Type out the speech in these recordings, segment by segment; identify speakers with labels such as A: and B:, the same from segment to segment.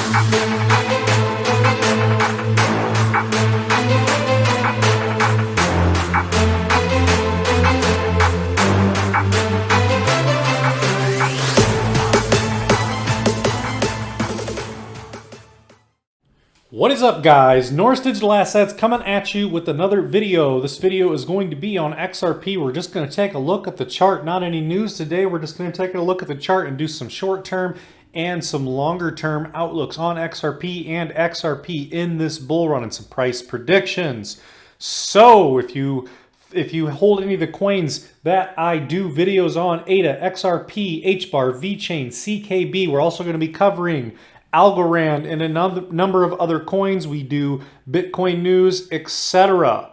A: What is up, guys? Norris Digital Assets coming at you with another video. This video is going to be on XRP. We're just going to take a look at the chart. Not any news today. We're just going to take a look at the chart and do some short-term and some longer-term outlooks on XRP and XRP in this bull run and some price predictions. So if you hold any of the coins that I do videos on, ADA, XRP, HBAR, VeChain, CKB, we're also going to be covering Algorand and a number of other coins. We do Bitcoin news, etc.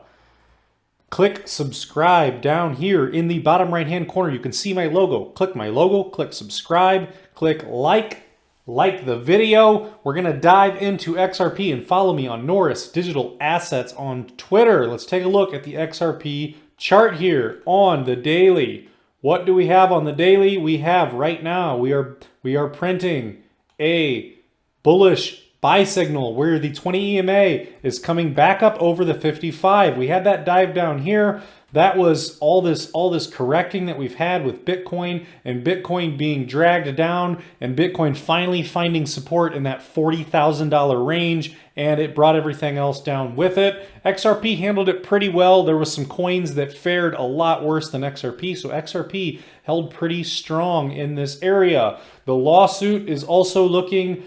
A: Click subscribe down here in the bottom right hand corner. You can see my logo. Click my logo, click subscribe, click like the video. We're going to dive into XRP and follow me on Norris Digital Assets on Twitter. Let's take a look at the XRP chart here on the daily. What do we have on the daily? We have right now, we are printing a bullish buy signal where the 20 EMA is coming back up over the 55. We had that dive down here. That was all this correcting that we've had with Bitcoin and Bitcoin being dragged down and Bitcoin finally finding support in that $40,000 range, and it brought everything else down with it. XRP handled it pretty well. There was some coins that fared a lot worse than XRP, so XRP held pretty strong in this area. The lawsuit is also looking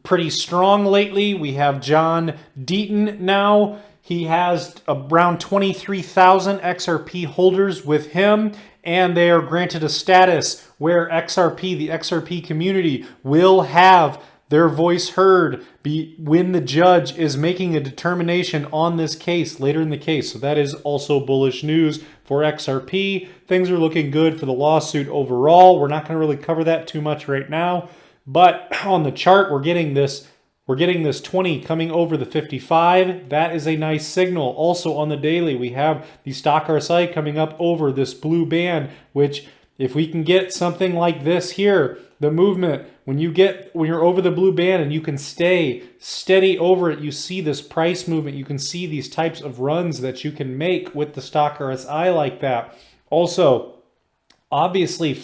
A: pretty strong lately. We have John Deaton now. He has around 23,000 XRP holders with him, and they are granted a status where XRP, the XRP community, will have their voice heard when the judge is making a determination on this case later in the case. So that is also bullish news for XRP. Things are looking good for the lawsuit overall. We're not going to really cover that too much right now. But on the chart, we're getting this 20 coming over the 55. That is a nice signal. Also on the daily, we have the stock RSI coming up over this blue band, which if we can get something like this here, the movement, when you're over the blue band and you can stay steady over it, you see this price movement. You can see these types of runs that you can make with the stock RSI like that. Also, obviously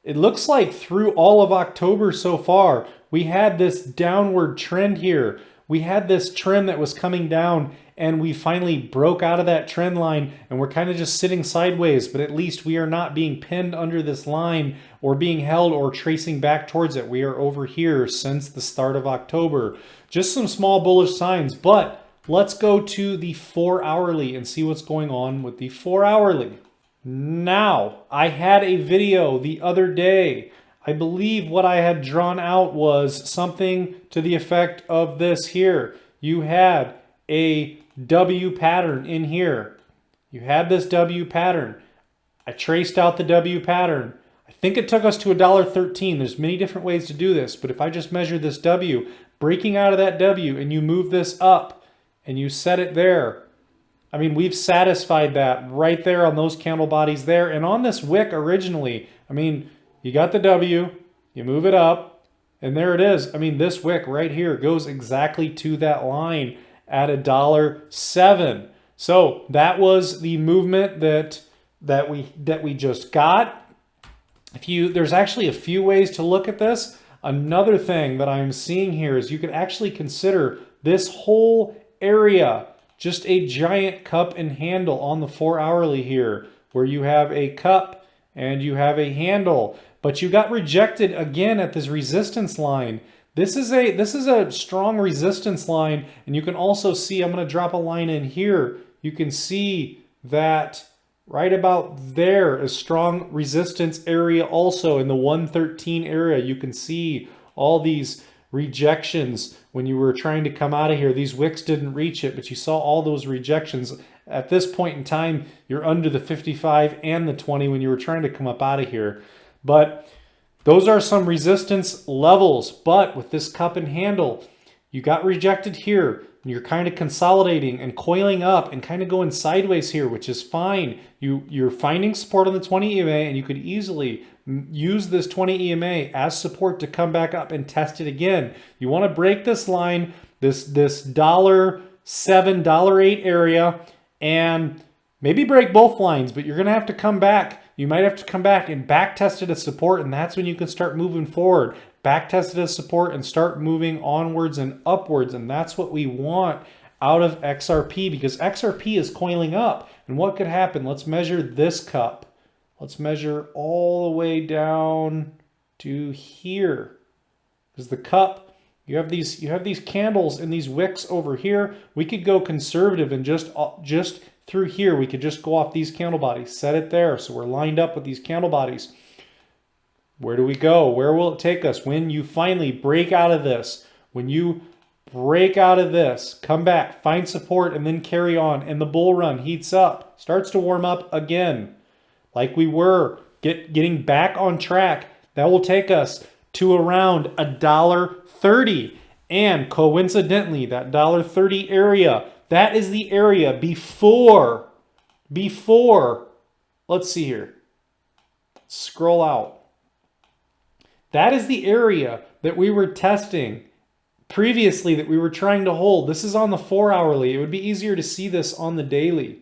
A: it looks like through all of October so far, we had this downward trend here. We had this trend that was coming down, and we finally broke out of that trend line, and we're kind of just sitting sideways, but at least we are not being pinned under this line or being held or tracing back towards it. We are over here since the start of October. Just some small bullish signs, but let's go to the 4-hourly and see what's going on with the 4-hourly. Now, I had a video the other day. I believe what I had drawn out was something to the effect of this here. You had a W pattern in here. You had this W pattern. I traced out the W pattern. I think it took us to $1.13. There's many different ways to do this, but if I just measure this W, breaking out of that W, and you move this up and you set it there, I mean, we've satisfied that right there on those candle bodies there. And on this wick originally, I mean, you got the W, you move it up, and there it is. I mean, this wick right here goes exactly to that line at $1.07. So that was the movement that we just got. There's actually a few ways to look at this. Another thing that I'm seeing here is you could actually consider this whole area just a giant cup and handle on the 4-hourly here, where you have a cup and you have a handle, but you got rejected again at this resistance line. This is a strong resistance line, and you can also see, I'm going to drop a line in here. You can see that right about there, a strong resistance area also in the 113 area. You can see all these rejections when you were trying to come out of here. These wicks didn't reach it, but you saw all those rejections. At this point in time, you're under the 55 and the 20 when you were trying to come up out of here. But those are some resistance levels. But with this cup and handle, you got rejected here. You're kind of consolidating and coiling up and kind of going sideways here, which is fine. You're finding support on the 20 EMA, and you could easily use this 20 EMA as support to come back up and test it again. You want to break this line, this $7, $8 area, and maybe break both lines, but you're going to have to come back. You might have to come back and back test it as support, and that's when you can start moving forward. Back test it as support and start moving onwards and upwards, and that's what we want out of XRP, because XRP is coiling up. And what could happen? Let's measure this cup. Let's measure all the way down to here, because the cup, you have these candles and these wicks over here. We could go conservative and just through here, we could just go off these candle bodies, set it there. So we're lined up with these candle bodies. Where do we go? Where will it take us? When you finally break out of this, when you break out of this, come back, find support, and then carry on. And the bull run heats up, starts to warm up again, like we were, getting back on track. That will take us to around $1.30. And coincidentally, that $1.30 area, that is the area before, let's see here, scroll out. That is the area that we were testing previously, that we were trying to hold. This is on the 4-hourly. It would be easier to see this on the daily.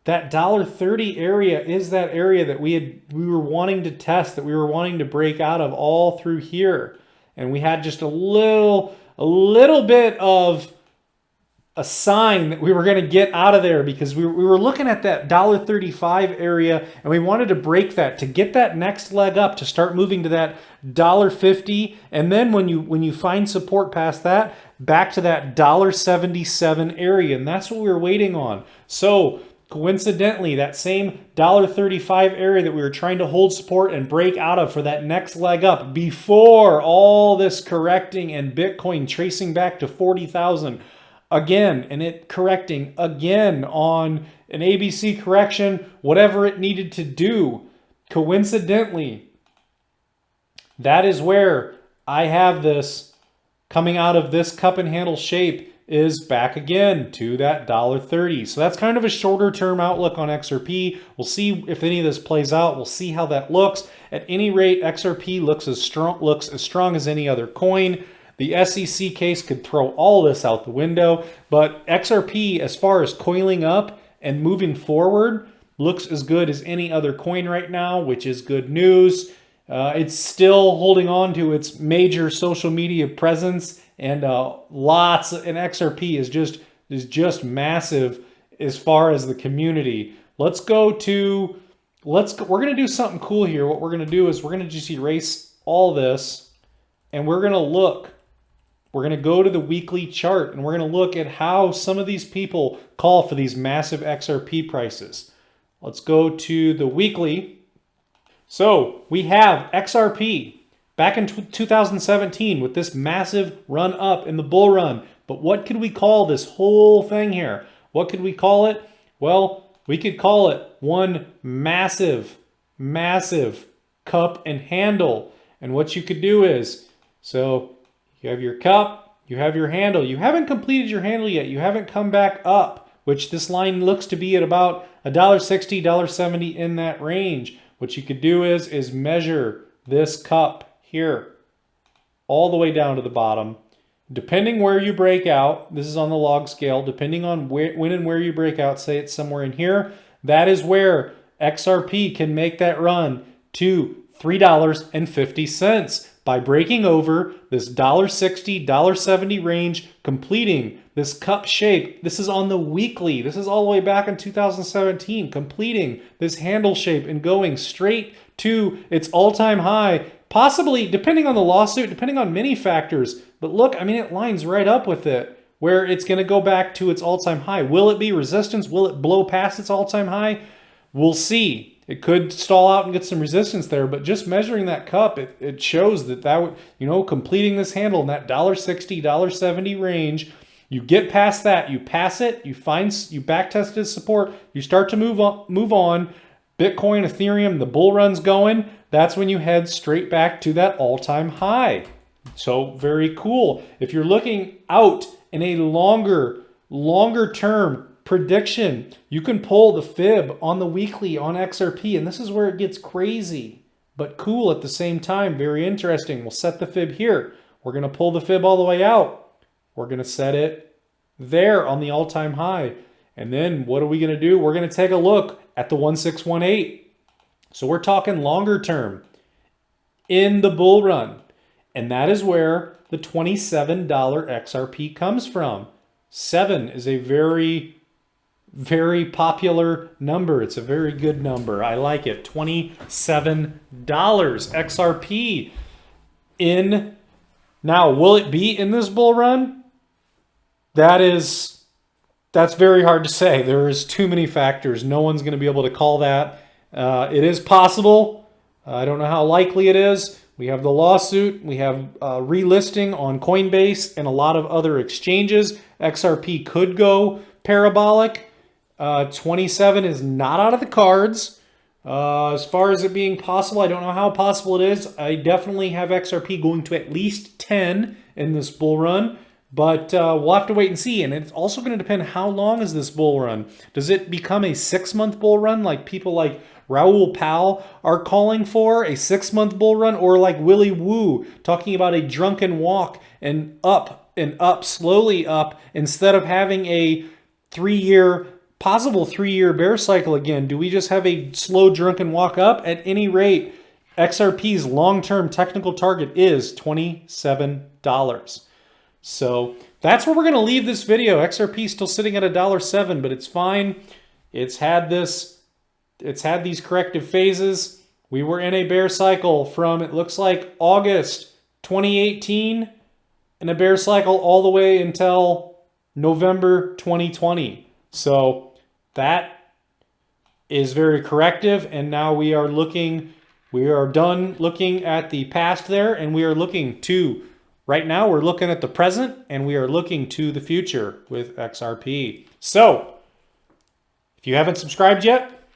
A: That $1.30 area is that area that we were wanting to test, that we were wanting to break out of all through here. And we had just a little bit of a sign that we were going to get out of there, because we were looking at that $1.35 area, and we wanted to break that to get that next leg up, to start moving to that $1.50. And then when you find support past that, back to that $1.77 area. And that's what we were waiting on. So coincidentally, that same $1.35 area that we were trying to hold support and break out of for that next leg up before all this correcting and Bitcoin tracing back to 40,000 again, and it correcting again on an ABC correction, whatever it needed to do. Coincidentally, that is where I have this coming out of this cup and handle shape, is back again to that $1.30. So that's kind of a shorter term outlook on XRP. We'll see if any of this plays out. We'll see how that looks. At any rate, XRP looks as strong as any other coin. The SEC case could throw all this out the window, but XRP, as far as coiling up and moving forward, looks as good as any other coin right now, which is good news. It's still holding on to its major social media presence, and and XRP is just massive as far as the community. We're going to do something cool here. What we're going to do is we're going to just erase all this, and we're going to look. We're going to go to the weekly chart, and we're going to look at how some of these people call for these massive XRP prices. Let's go to the weekly. So we have XRP back in 2017 with this massive run up in the bull run. But what could we call this whole thing here? What could we call it? Well, we could call it one massive cup and handle. And what you could do is, so you have your cup, you have your handle. You haven't completed your handle yet. You haven't come back up, which this line looks to be at about $1.60, $1.70 in that range. What you could do is measure this cup here all the way down to the bottom. Depending where you break out, this is on the log scale, depending on when and where you break out, say it's somewhere in here, that is where XRP can make that run to $3.50 by breaking over this $1.60, $1.70 range, completing this cup shape. This is on the weekly. This is all the way back in 2017, completing this handle shape and going straight to its all-time high, possibly, depending on the lawsuit, depending on many factors. But look, I mean, it lines right up with it, where it's going to go back to its all-time high. Will it be resistance? Will it blow past its all-time high? We'll see. It could stall out and get some resistance there, but just measuring that cup, it shows that would, completing this handle in that $1.60, $1.70 range, you get past that, you pass it, you back test its support, you start to move on. Bitcoin, Ethereum, the bull run's going. That's when you head straight back to that all-time high. So very cool. If you're looking out in a longer term prediction, you can pull the fib on the weekly on XRP, and this is where it gets crazy. but cool at the same time. Very interesting. We'll set the fib here. We're going to pull the fib all the way out. We're going to set it there on the all-time high. And then what are we going to do? We're going to take a look at the 1618. So we're talking longer term in the bull run. And that is where the $27 XRP comes from. 7 is a very, very popular number. It's a very good number. I like it. $27 XRP in. Now, will it be in this bull run? That's very hard to say. There is too many factors. No one's going to be able to call that. It is possible. I don't know how likely it is. We have the lawsuit. We have relisting on Coinbase and a lot of other exchanges. XRP could go parabolic. 27 is not out of the cards. As far as it being possible, I don't know how possible it is. I definitely have XRP going to at least 10 in this bull run. But we'll have to wait and see. And it's also going to depend how long is this bull run. Does it become a 6-month bull run like people like Raoul Pal are calling for, a 6-month bull run? Or like Willy Woo talking about a drunken walk and up, slowly up, instead of having a possible 3-year bear cycle again? Do we just have a slow drunken walk up? At any rate, XRP's long-term technical target is $27. So that's where we're going to leave this video. XRP is still sitting at $1.07, but it's fine. It's had these corrective phases. We were in a bear cycle from, it looks like, August 2018, in a bear cycle all the way until November 2020. So that is very corrective, and now we are done looking at the past there, and we are looking to, right now we're looking at the present, and we are looking to the future with XRP. So if you haven't subscribed yet,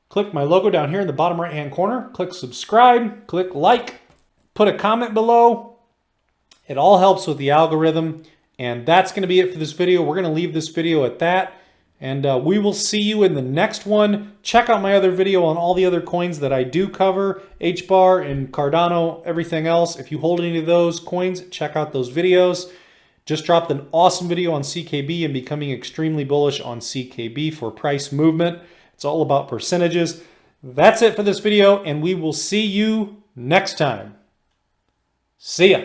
A: click my logo down here in the bottom right hand corner, click subscribe, click like, put a comment below. It all helps with the algorithm. And that's going to be it for this video. We're going to leave this video at that. And we will see you in the next one. Check out my other video on all the other coins that I do cover, HBAR and Cardano, everything else. If you hold any of those coins, check out those videos. Just dropped an awesome video on CKB and becoming extremely bullish on CKB for price movement. It's all about percentages. That's it for this video, and we will see you next time. See ya.